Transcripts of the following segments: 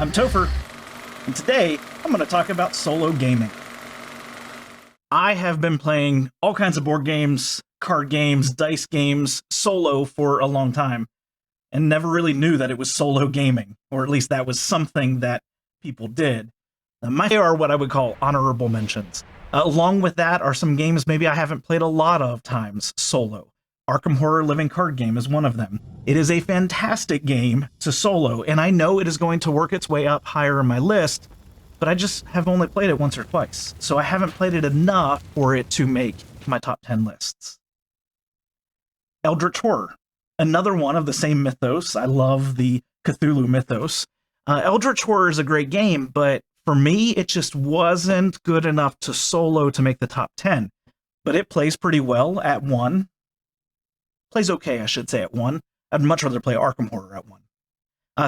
I'm Topher, and today I'm going to talk about solo gaming. I have been playing all kinds of board games, card games, dice games, solo for a long time, and never really knew that it was solo gaming, or at least that was something that people did. Mine are what I would call honorable mentions. Along with that are some games maybe I haven't played a lot of times solo. Arkham Horror Living Card Game is one of them. It is a fantastic game to solo, and I know it is going to work its way up higher in my list, but I just have only played it once or twice, so I haven't played it enough for it to make my top 10 lists. Eldritch Horror, another one of the same mythos. I love the Cthulhu mythos. Eldritch Horror is a great game, but for me, it just wasn't good enough to solo to make the top 10. But it plays pretty well at 1. Plays okay, I should say, at 1. I'd much rather play Arkham Horror at 1.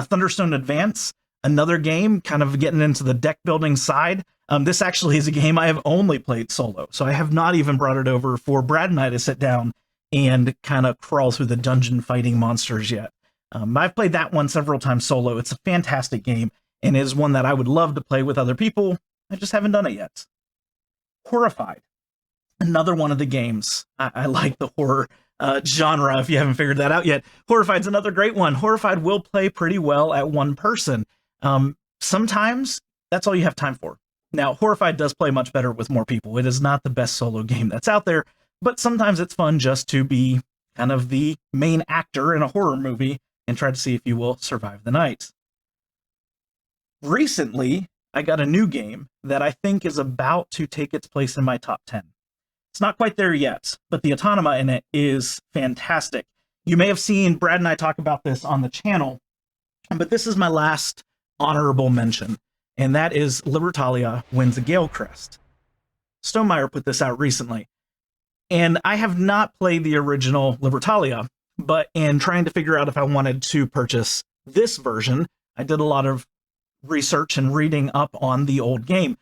Thunderstone Advance, another game, kind of getting into the deck building side. This actually is a game I have only played solo, so I have not even brought it over for Brad and I to sit down and kind of crawl through the dungeon fighting monsters yet. I've played that one several times solo. It's a fantastic game, and is one that I would love to play with other people. I just haven't done it yet. Horrified, another one of the games. I like the horror genre, if you haven't figured that out yet. Horrified's another great one. Horrified will play pretty well at one person. Sometimes that's all you have time for. Now, Horrified does play much better with more people. It is not the best solo game that's out there, but sometimes it's fun just to be kind of the main actor in a horror movie and try to see if you will survive the night. Recently, I got a new game that I think is about to take its place in my top 10. It's not quite there yet, but the autonoma in it is fantastic. You may have seen Brad and I talk about this on the channel, but this is my last honorable mention, and that is Libertalia Wins a Gale Crest. Stonemeyer put this out recently, and I have not played the original Libertalia, but in trying to figure out if I wanted to purchase this version, I did a lot of research and reading up on the old game.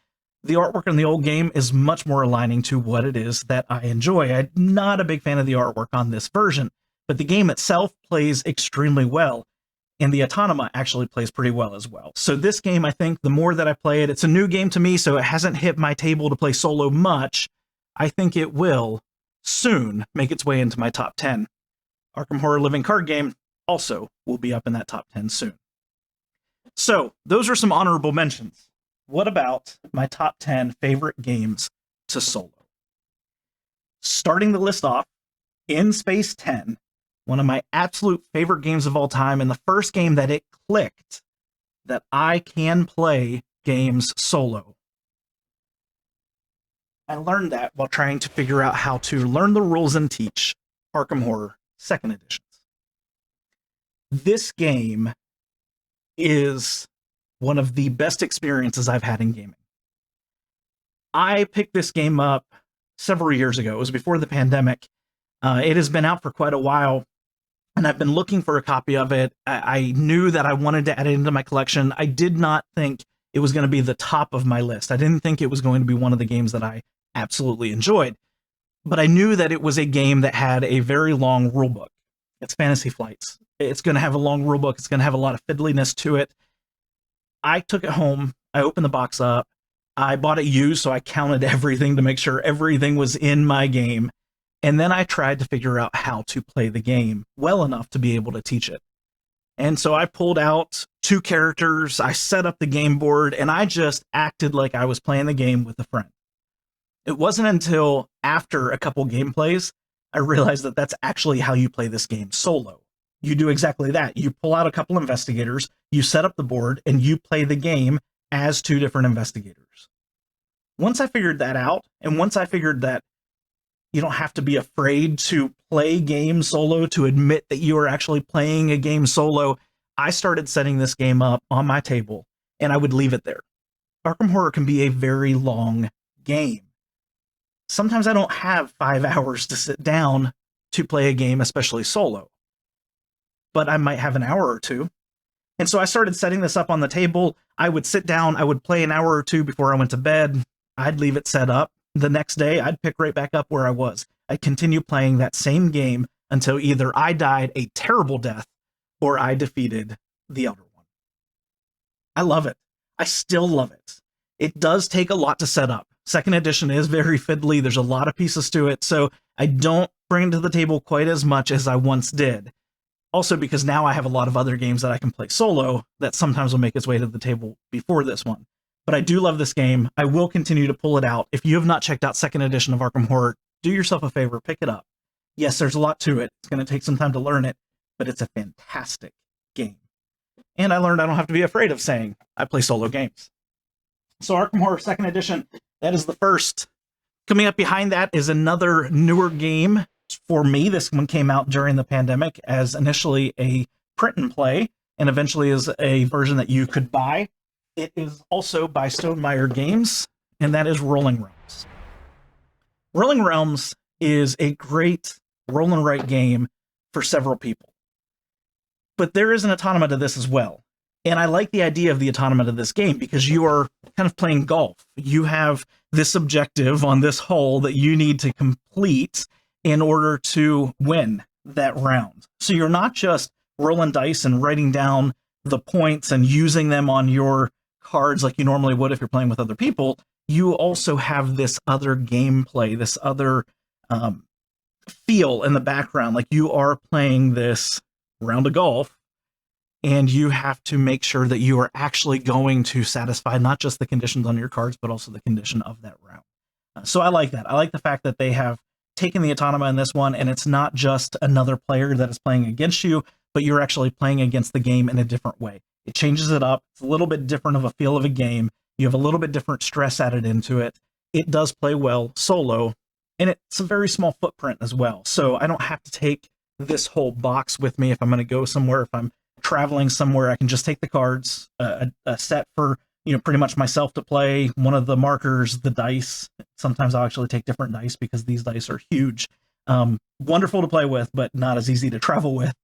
The artwork in the old game is much more aligning to what it is that I enjoy. I'm not a big fan of the artwork on this version, but the game itself plays extremely well, and the autonoma actually plays pretty well as well. So this game, I think, the more that I play it, it's a new game to me, so it hasn't hit my table to play solo much. I think it will soon make its way into my top 10. Arkham Horror Living Card Game also will be up in that top 10 soon. So those are some honorable mentions. What about my top 10 favorite games to solo? Starting the list off, In Space 10, one of my absolute favorite games of all time, and the first game that it clicked that I can play games solo. I learned that while trying to figure out how to learn the rules and teach Arkham Horror 2nd Editions. This game is one of the best experiences I've had in gaming. I picked this game up several years ago. It was before the pandemic. It has been out for quite a while, and I've been looking for a copy of it. I knew that I wanted to add it into my collection. I did not think it was going to be the top of my list. I didn't think it was going to be one of the games that I absolutely enjoyed, but I knew that it was a game that had a very long rulebook. It's Fantasy Flights. It's going to have a long rulebook. It's going to have a lot of fiddliness to it. I took it home. I opened the box up. I bought it used, so I counted everything to make sure everything was in my game. And then I tried to figure out how to play the game well enough to be able to teach it. And so I pulled out 2 characters. I set up the game board, and I just acted like I was playing the game with a friend. It wasn't until after a couple gameplays I realized that that's actually how you play this game solo. You do exactly that. You pull out a couple investigators, you set up the board, and you play the game as 2 different investigators. Once I figured that out, and once I figured that you don't have to be afraid to play games solo to admit that you are actually playing a game solo, I started setting this game up on my table, and I would leave it there. Arkham Horror can be a very long game. Sometimes I don't have 5 hours to sit down to play a game, especially solo, but I might have an hour or 2. And so I started setting this up on the table. I would sit down, I would play an hour or 2 before I went to bed. I'd leave it set up. The next day, I'd pick right back up where I was. I'd continue playing that same game until either I died a terrible death or I defeated the Elder One. I love it. I still love it. It does take a lot to set up. Second edition is very fiddly. There's a lot of pieces to it, so I don't bring it to the table quite as much as I once did. Also, because now I have a lot of other games that I can play solo that sometimes will make its way to the table before this one. But I do love this game. I will continue to pull it out. If you have not checked out second edition of Arkham Horror, do yourself a favor, pick it up. Yes, there's a lot to it. It's going to take some time to learn it, but it's a fantastic game. And I learned I don't have to be afraid of saying I play solo games. So Arkham Horror second edition, that is the first. Coming up behind that is another newer game for me. This one came out during the pandemic as initially a print and play, and eventually as a version that you could buy. It is also by Stonemaier Games, and that is Rolling Realms. Rolling Realms is a great roll and write game for several people. But there is an automata to this as well. And I like the idea of the automata of this game because you are kind of playing golf. You have this objective on this hole that you need to complete in order to win that round. So you're not just rolling dice and writing down the points and using them on your cards like you normally would if you're playing with other people. You also have this other gameplay, this other feel in the background, like you are playing this round of golf, and you have to make sure that you are actually going to satisfy not just the conditions on your cards, but also the condition of that round. So I like that. I like the fact that they have taken the automata in this one, and it's not just another player that is playing against you, but you're actually playing against the game in a different way. It changes it up. It's a little bit different of a feel of a game. You have a little bit different stress added into it. It does play well solo, and it's a very small footprint as well. So I don't have to take this whole box with me if I'm going to go somewhere. If I'm traveling somewhere, I can just take the cards, a set for, pretty much myself to play, one of the markers, the dice. Sometimes I'll actually take different dice because these dice are huge. Wonderful to play with, but not as easy to travel with.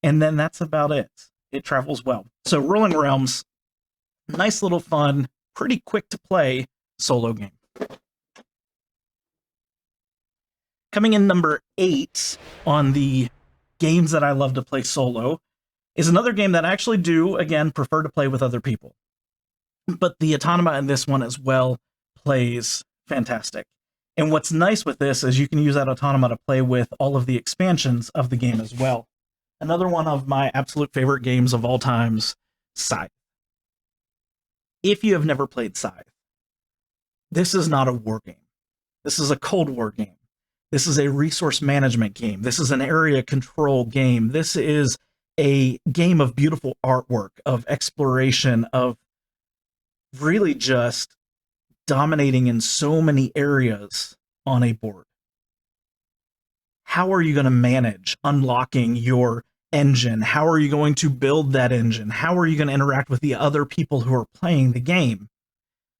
And then that's about it. It travels well. So Rolling Realms, nice little fun, pretty quick to play solo game. Coming in number 8 on the games that I love to play solo is another game that I actually do, again, prefer to play with other people. But the automata in this one as well plays fantastic. And what's nice with this is you can use that automata to play with all of the expansions of the game as well. Another one of my absolute favorite games of all times, Scythe. If you have never played Scythe, this is not a war game. This is a Cold War game. This is a resource management game. This is an area control game. This is a game of beautiful artwork, of exploration, of really just dominating in so many areas on a board. How are you going to manage unlocking your engine? How are you going to build that engine? How are you going to interact with the other people who are playing the game?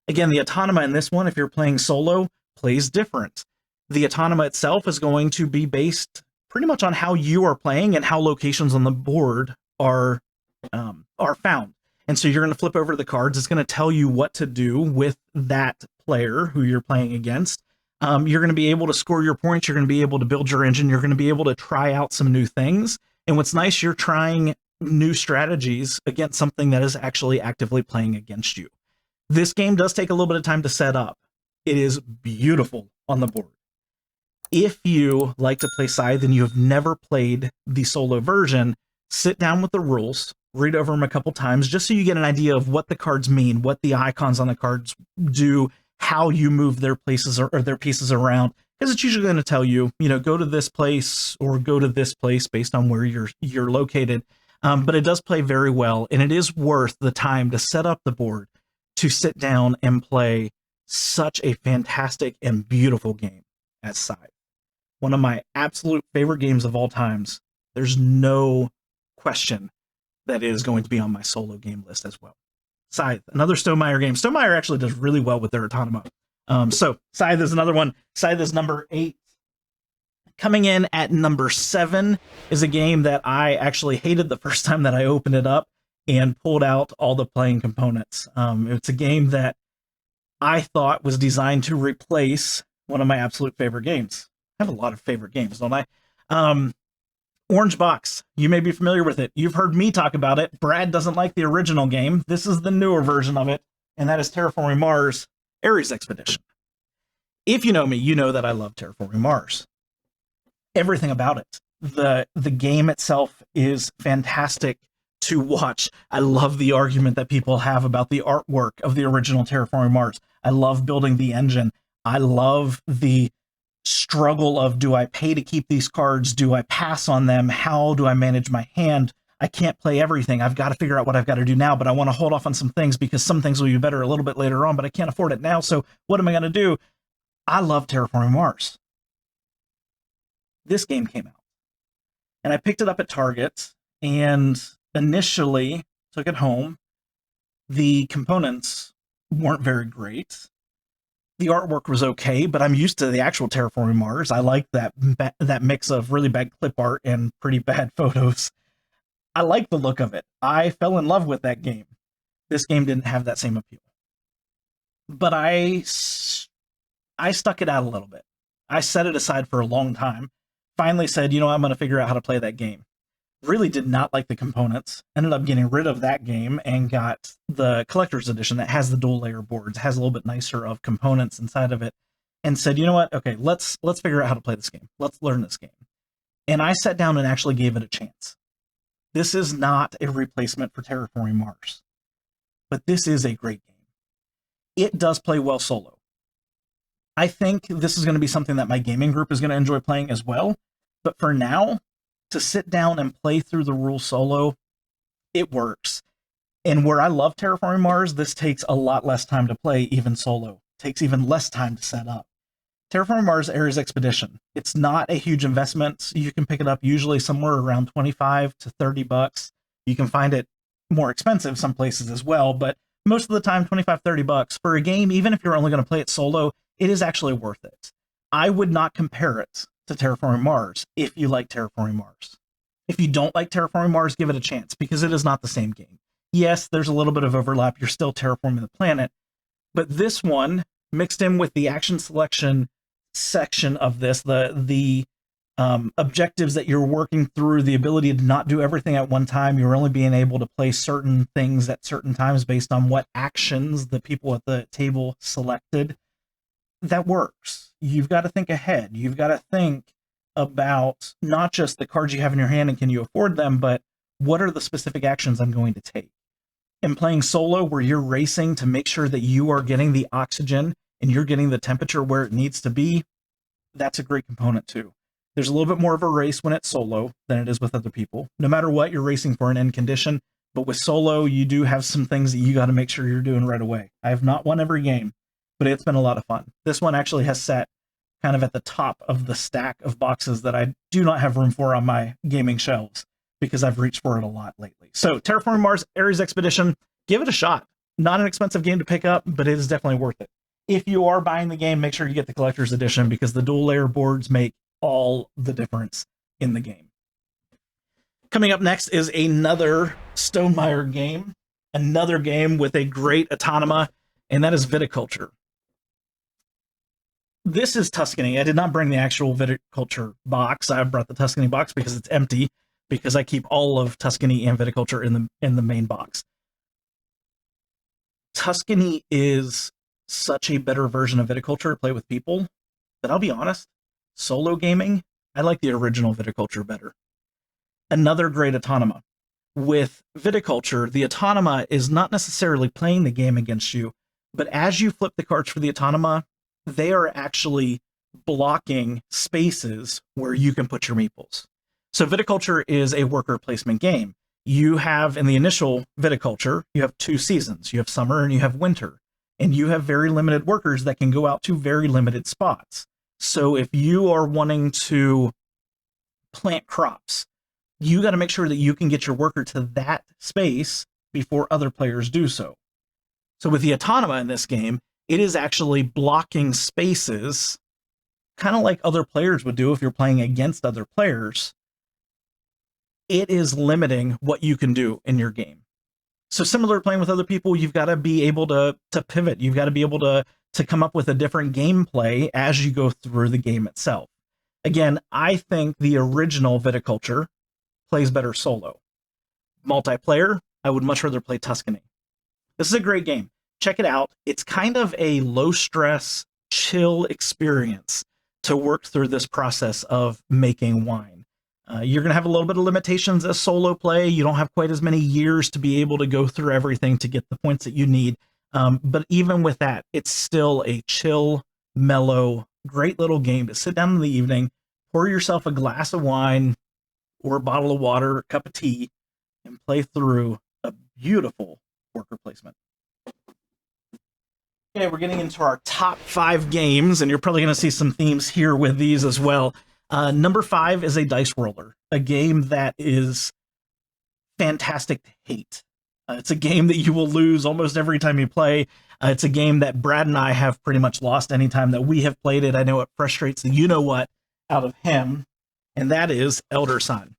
Again, the automata in this one, if you're playing solo, plays different. The automata itself is going to be based pretty much on how you are playing and how locations on the board are found. And so you're going to flip over the cards. It's going to tell you what to do with that player who you're playing against. You're going to be able to score your points. You're going to be able to build your engine. You're going to be able to try out some new things. And what's nice, you're trying new strategies against something that is actually actively playing against you. This game does take a little bit of time to set up. It is beautiful on the board. If you like to play Scythe and you have never played the solo version, sit down with the rules, read over them a couple times, just so you get an idea of what the cards mean, what the icons on the cards do, how you move their places or their pieces around, because it's usually going to tell you, go to this place or go to this place based on where you're located. But it does play very well, and it is worth the time to set up the board to sit down and play such a fantastic and beautiful game as Scythe. One of my absolute favorite games of all times. There's no question that is going to be on my solo game list as well. Scythe, another Stonemaier game. Stonemaier actually does really well with their automata. So Scythe is another one. Scythe is number 8. Coming in at number 7 is a game that I actually hated the first time that I opened it up and pulled out all the playing components. It's a game that I thought was designed to replace one of my absolute favorite games. I have a lot of favorite games, don't I? Orange box. You may be familiar with it. You've heard me talk about it. Brad doesn't like the original game. This is the newer version of it, and that is Terraforming Mars Ares Expedition. If you know me, you know that I love Terraforming Mars. Everything about it. The game itself is fantastic to watch. I love the argument that people have about the artwork of the original Terraforming Mars. I love building the engine. I love the struggle of, do I pay to keep these cards? Do I pass on them? How do I manage my hand? I can't play everything. I've got to figure out what I've got to do now, but I want to hold off on some things because some things will be better a little bit later on, but I can't afford it now. So what am I going to do? I love Terraforming Mars. This game came out and I picked it up at Target and initially took it home. The components weren't very great. The artwork was okay, but I'm used to the actual Terraforming Mars. I like that mix of really bad clip art and pretty bad photos. I like the look of it. I fell in love with that game. This game didn't have that same appeal. But I stuck it out a little bit. I set it aside for a long time. Finally said, you know, I'm going to figure out how to play that game. Really did not like the components. Ended up getting rid of that game and got the collector's edition that has the dual layer boards, has a little bit nicer of components inside of it, and said, you know what? Okay, let's figure out how to play this game. Let's learn this game. And I sat down and actually gave it a chance. This is not a replacement for Terraforming Mars, but this is a great game. It does play well solo. I think this is going to be something that my gaming group is going to enjoy playing as well. But for now, to sit down and play through the rules solo, it works. And where I love Terraforming Mars, this takes a lot less time to play, even solo. It takes even less time to set up. Terraforming Mars Ares Expedition. It's not a huge investment. You can pick it up usually somewhere around 25 to 30 bucks. You can find it more expensive some places as well, but most of the time, 25, 30 bucks for a game, even if you're only going to play it solo, it is actually worth it. I would not compare it to Terraforming Mars if you like Terraforming Mars. If you don't like Terraforming Mars, give it a chance because it is not the same game. Yes, there's a little bit of overlap. You're still terraforming the planet, but this one mixed in with the action selection section of this, the objectives that you're working through, the ability to not do everything at one time. You're only being able to play certain things at certain times based on what actions the people at the table selected. That works. You've got to think ahead. You've got to think about not just the cards you have in your hand and can you afford them, but what are the specific actions I'm going to take? In playing solo, where you're racing to make sure that you are getting the oxygen and you're getting the temperature where it needs to be, that's a great component too. There's a little bit more of a race when it's solo than it is with other people. No matter what, you're racing for an end condition, but with solo, you do have some things that you got to make sure you're doing right away. I have not won every game, but it's been a lot of fun. This one actually has sat kind of at the top of the stack of boxes that I do not have room for on my gaming shelves because I've reached for it a lot lately. So Terraforming Mars Ares Expedition, give it a shot. Not an expensive game to pick up, but it is definitely worth it. If you are buying the game, make sure you get the collector's edition because the dual layer boards make all the difference in the game. Coming up next is another Stonemaier game, another game with a great autonoma, and that is Viticulture. This is Tuscany. I did not bring the actual Viticulture box. I brought the Tuscany box because it's empty, because I keep all of Tuscany and Viticulture in the main box. Tuscany is such a better version of Viticulture to play with people, but I'll be honest, solo gaming, I like the original Viticulture better. Another great autonoma. With Viticulture, the autonoma is not necessarily playing the game against you, but as you flip the cards for the autonoma, they are actually blocking spaces where you can put your meeples. So Viticulture is a worker placement game. You have, in the initial Viticulture, you have two seasons. You have summer and you have winter. And you have very limited workers that can go out to very limited spots. So if you are wanting to plant crops, you got to make sure that you can get your worker to that space before other players do so. So with the autonoma in this game, it is actually blocking spaces, kind of like other players would do if you're playing against other players. It is limiting what you can do in your game. So similar to playing with other people, you've got to be able to pivot. You've got to be able to come up with a different gameplay as you go through the game itself. Again, I think the original Viticulture plays better solo. Multiplayer, I would much rather play Tuscany. This is a great game. Check it out. It's kind of a low-stress, chill experience to work through this process of making wine. You're going to have a little bit of limitations as solo play. You don't have quite as many years to be able to go through everything to get the points that you need. But even with that, it's still a chill, mellow, great little game to sit down in the evening, pour yourself a glass of wine or a bottle of water, a cup of tea, and play through a beautiful worker placement. Okay, we're getting into our top 5 games, and you're probably going to see some themes here with these as well. Number 5 is a dice roller, a game that is fantastic to hate. It's a game that you will lose almost every time you play. It's a game that Brad and I have pretty much lost any time that we have played it. I know it frustrates the you-know-what out of him, and that is Elder Sign.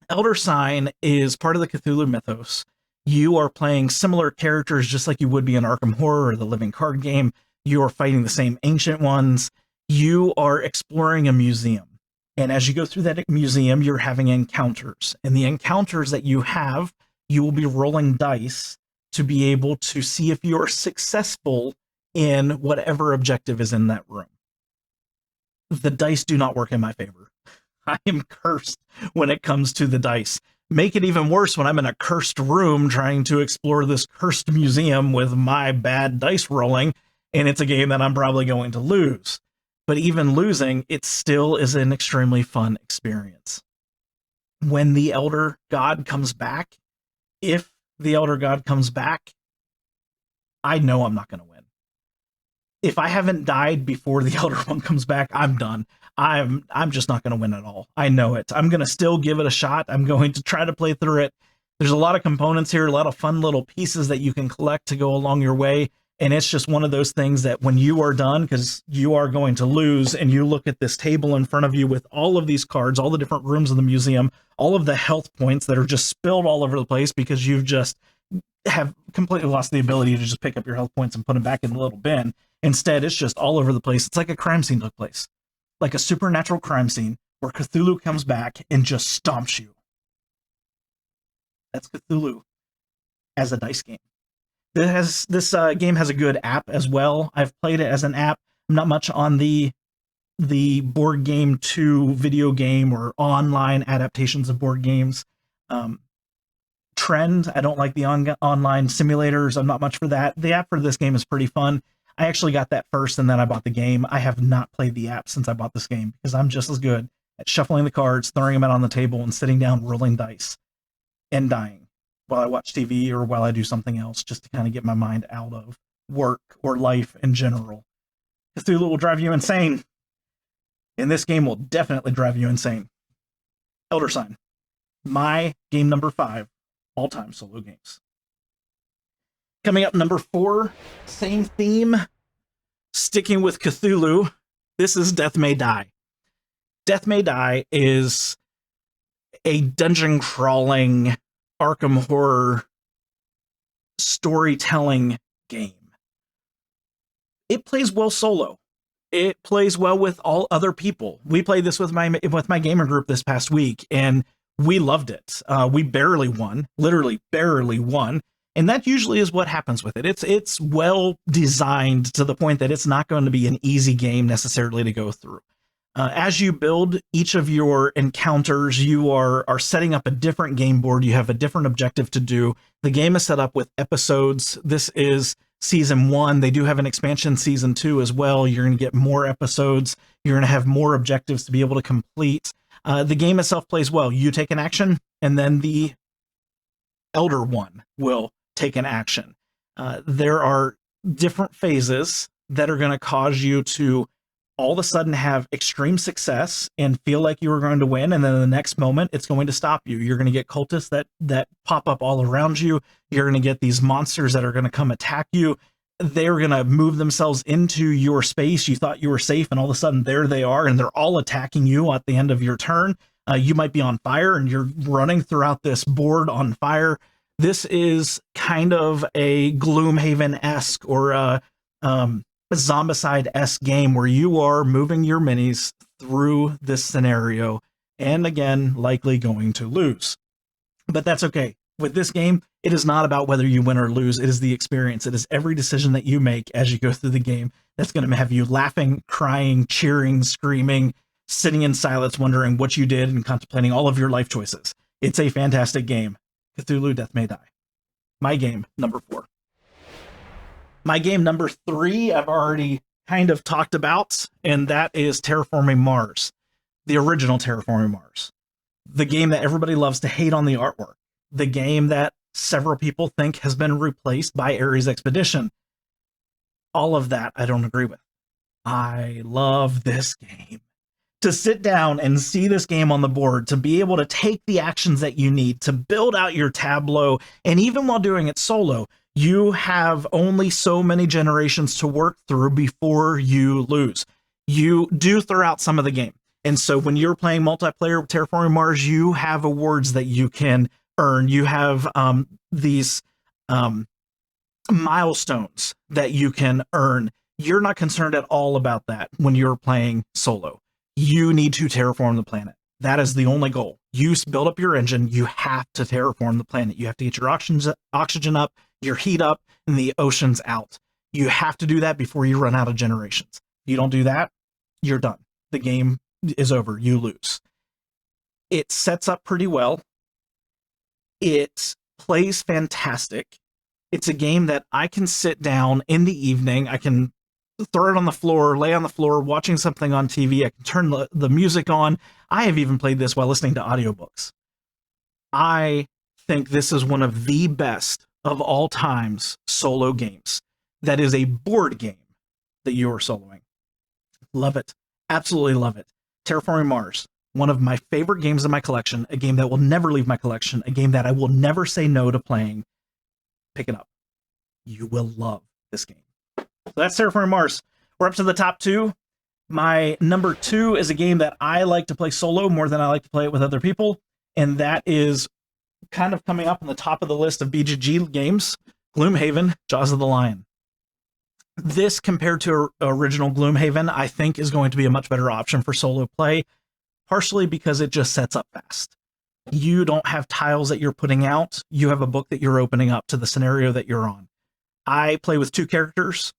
Elder Sign is part of the Cthulhu mythos. You are playing similar characters just like you would be in Arkham Horror or the Living Card game. You are fighting the same ancient ones. You are exploring a museum. And as you go through that museum, you're having encounters. And the encounters that you have, you will be rolling dice to be able to see if you're successful in whatever objective is in that room. The dice do not work in my favor. I am cursed when it comes to the dice. Make it even worse when I'm in a cursed room trying to explore this cursed museum with my bad dice rolling, and it's a game that I'm probably going to lose. But even losing, it still is an extremely fun experience. When the Elder God comes back, if the Elder God comes back, I know I'm not going to win. If I haven't died before the Elder One comes back, I'm done. I'm just not going to win at all. I know it. I'm going to still give it a shot. I'm going to try to play through it. There's a lot of components here, a lot of fun little pieces that you can collect to go along your way. And it's just one of those things that when you are done, because you are going to lose, and you look at this table in front of you with all of these cards, all the different rooms in the museum, all of the health points that are just spilled all over the place because you've just have completely lost the ability to just pick up your health points and put them back in the little bin. Instead, it's just all over the place. It's like a crime scene took place. Like a supernatural crime scene where Cthulhu comes back and just stomps you. That's Cthulhu as a dice game. This game has a good app as well. I've played it as an app. I'm not much on the board game to video game or online adaptations of board games. Trend, I don't like the online simulators. I'm not much for that. The app for this game is pretty fun. I actually got that first and then I bought the game. I have not played the app since I bought this game because I'm just as good at shuffling the cards, throwing them out on the table, and sitting down, rolling dice, and dying while I watch TV or while I do something else just to kind of get my mind out of work or life in general. Cthulhu will drive you insane. And this game will definitely drive you insane. Elder Sign, my game number 5 all-time solo games. Coming up, number 4, same theme, sticking with Cthulhu. This is Death May Die. Death May Die is a dungeon crawling Arkham Horror storytelling game. It plays well solo. It plays well with all other people. We played this with my gamer group this past week, and we loved it. We barely won, literally barely won. And that usually is what happens with it. It's well designed to the point that it's not going to be an easy game necessarily to go through. As you build each of your encounters, you are setting up a different game board. You have a different objective to do. The game is set up with episodes. This is season 1. They do have an expansion season 2 as well. You're going to get more episodes. You're going to have more objectives to be able to complete. The game itself plays well. You take an action, and then the Elder One will take an action. There are different phases that are going to cause you to all of a sudden have extreme success and feel like you were going to win, and then the next moment it's going to stop you. You're going to get cultists that pop up all around you. You're going to get these monsters that are going to come attack you. They're going to move themselves into your space. You thought you were safe, and all of a sudden there they are, and they're all attacking you at the end of your turn. You might be on fire, and you're running throughout this board on fire. This is kind of a Gloomhaven-esque or a Zombicide-esque game where you are moving your minis through this scenario, and again, likely going to lose. But that's okay. With this game, it is not about whether you win or lose. It is the experience. It is every decision that you make as you go through the game that's going to have you laughing, crying, cheering, screaming, sitting in silence, wondering what you did and contemplating all of your life choices. It's a fantastic game. Cthulhu Death May Die. My game, number 4. My game, number 3, I've already kind of talked about, and that is Terraforming Mars. The original Terraforming Mars. The game that everybody loves to hate on the artwork. The game that several people think has been replaced by Ares Expedition. All of that I don't agree with. I love this game. To sit down and see this game on the board, to be able to take the actions that you need, to build out your tableau, and even while doing it solo, you have only so many generations to work through before you lose. You do throw out some of the game. And so when you're playing multiplayer with Terraforming Mars, you have awards that you can earn. You have these milestones that you can earn. You're not concerned at all about that when you're playing solo. You need to terraform the planet. That is the only goal. You build up your engine. You have to terraform the planet. You have to get your oxygen up, your heat up, and the oceans out. You have to do that before you run out of generations. If you don't do that, you're done. The game is over. You lose. It sets up pretty well. It plays fantastic. It's a game that I can sit down in the evening. I can throw it on the floor, lay on the floor, watching something on TV. I can turn the music on. I have even played this while listening to audiobooks. I think this is one of the best of all times solo games. That is a board game that you are soloing. Love it. Absolutely love it. Terraforming Mars, one of my favorite games in my collection, a game that will never leave my collection, a game that I will never say no to playing. Pick it up. You will love this game. So that's Terraforming Mars. We're up to the top 2. My number 2 is a game that I like to play solo more than I like to play it with other people, and that is kind of coming up on the top of the list of BGG games, Gloomhaven, Jaws of the Lion. This, compared to original Gloomhaven, I think is going to be a much better option for solo play, partially because it just sets up fast. You don't have tiles that you're putting out. You have a book that you're opening up to the scenario that you're on. I play with 2 characters.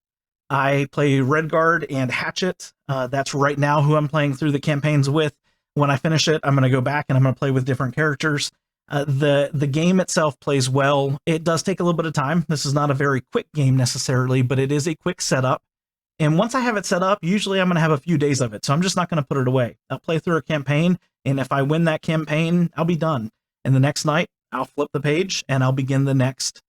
I play Redguard and Hatchet. That's right now who I'm playing through the campaigns with. When I finish it, I'm going to go back and I'm going to play with different characters. The game itself plays well. It does take a little bit of time. This is not a very quick game necessarily, but it is a quick setup. And once I have it set up, usually I'm going to have a few days of it. So I'm just not going to put it away. I'll play through a campaign, and if I win that campaign, I'll be done. And the next night, I'll flip the page and I'll begin the next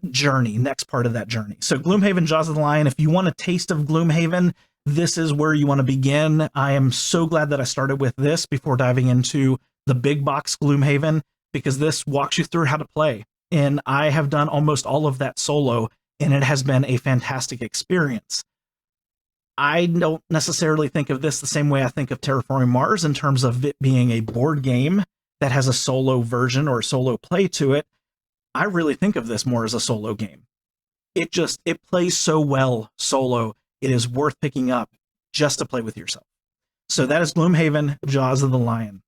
journey, next part of that journey. So Gloomhaven, Jaws of the Lion, if you want a taste of Gloomhaven, this is where you want to begin. I am so glad that I started with this before diving into the big box Gloomhaven, because this walks you through how to play. And I have done almost all of that solo, and it has been a fantastic experience. I don't necessarily think of this the same way I think of Terraforming Mars in terms of it being a board game that has a solo version or a solo play to it. I really think of this more as a solo game. It plays so well solo. It is worth picking up just to play with yourself. So that is Gloomhaven, Jaws of the Lion.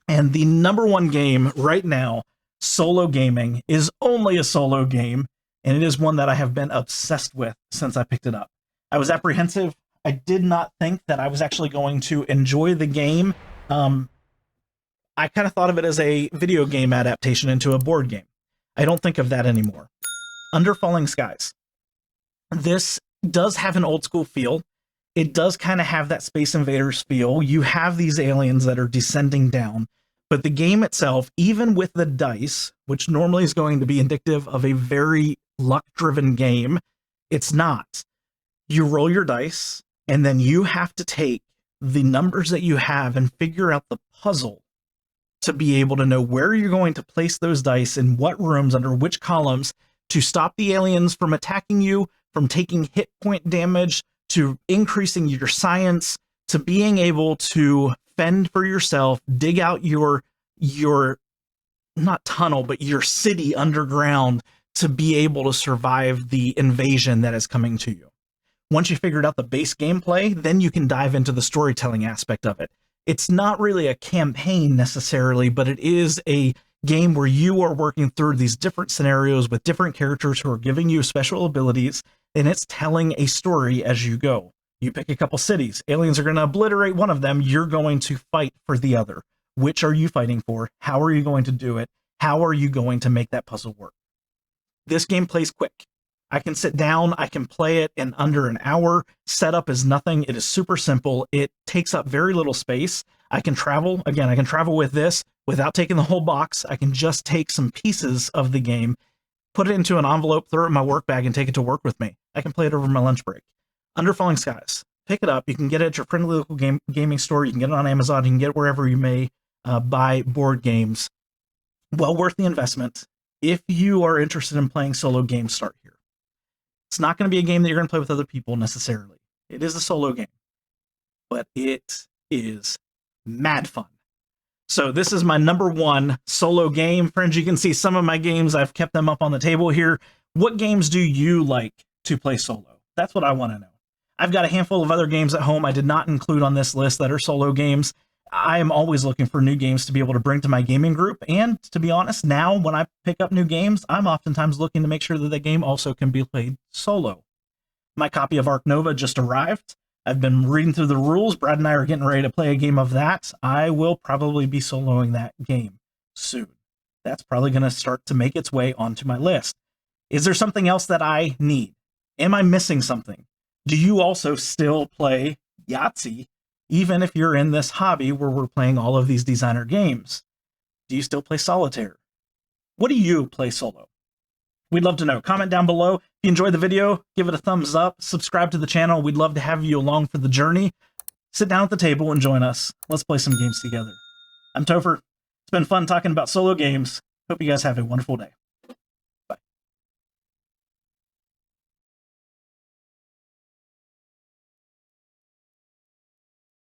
And the number 1 game right now, solo gaming, is only a solo game, and it is one that I have been obsessed with since I picked it up. I was apprehensive. I did not think that I was actually going to enjoy the game. I kind of thought of it as a video game adaptation into a board game. I don't think of that anymore. Under Falling Skies. This does have an old school feel. It does kind of have that Space Invaders feel. You have these aliens that are descending down, but the game itself, even with the dice, which normally is going to be indicative of a very luck-driven game, it's not. You roll your dice, and then you have to take the numbers that you have and figure out the puzzle to be able to know where you're going to place those dice in what rooms under which columns to stop the aliens from attacking you, from taking hit point damage, to increasing your science, to being able to fend for yourself, dig out your not tunnel, but your city underground to be able to survive the invasion that is coming to you. Once you figured out the base gameplay, then you can dive into the storytelling aspect of it. It's not really a campaign necessarily, but it is a game where you are working through these different scenarios with different characters who are giving you special abilities, and it's telling a story as you go. You pick a couple cities. Aliens are going to obliterate one of them. You're going to fight for the other. Which are you fighting for? How are you going to do it? How are you going to make that puzzle work? This game plays quick. I can sit down, I can play it in under an hour. Setup is nothing. It is super simple. It takes up very little space. I can travel. Again, I can travel with this without taking the whole box. I can just take some pieces of the game, put it into an envelope, throw it in my work bag, and take it to work with me. I can play it over my lunch break. Under Falling Skies. Pick it up. You can get it at your friendly local gaming store. You can get it on Amazon. You can get it wherever you may buy board games. Well worth the investment. If you are interested in playing solo games, start here. It's not going to be a game that you're going to play with other people necessarily. It is a solo game, but it is mad fun. So this is my number one solo game. Friends, you can see some of my games. I've kept them up on the table here. What games do you like to play solo? That's what I want to know. I've got a handful of other games at home I did not include on this list that are solo games. I am always looking for new games to be able to bring to my gaming group. And to be honest, now when I pick up new games, I'm oftentimes looking to make sure that the game also can be played solo. My copy of Ark Nova just arrived. I've been reading through the rules. Brad and I are getting ready to play a game of that. I will probably be soloing that game soon. That's probably going to start to make its way onto my list. Is there something else that I need? Am I missing something? Do you also still play Yahtzee? Even if you're in this hobby where we're playing all of these designer games, do you still play solitaire? What do you play solo? We'd love to know. Comment down below. If you enjoyed the video, give it a thumbs up. Subscribe to the channel. We'd love to have you along for the journey. Sit down at the table and join us. Let's play some games together. I'm Topher. It's been fun talking about solo games. Hope you guys have a wonderful day.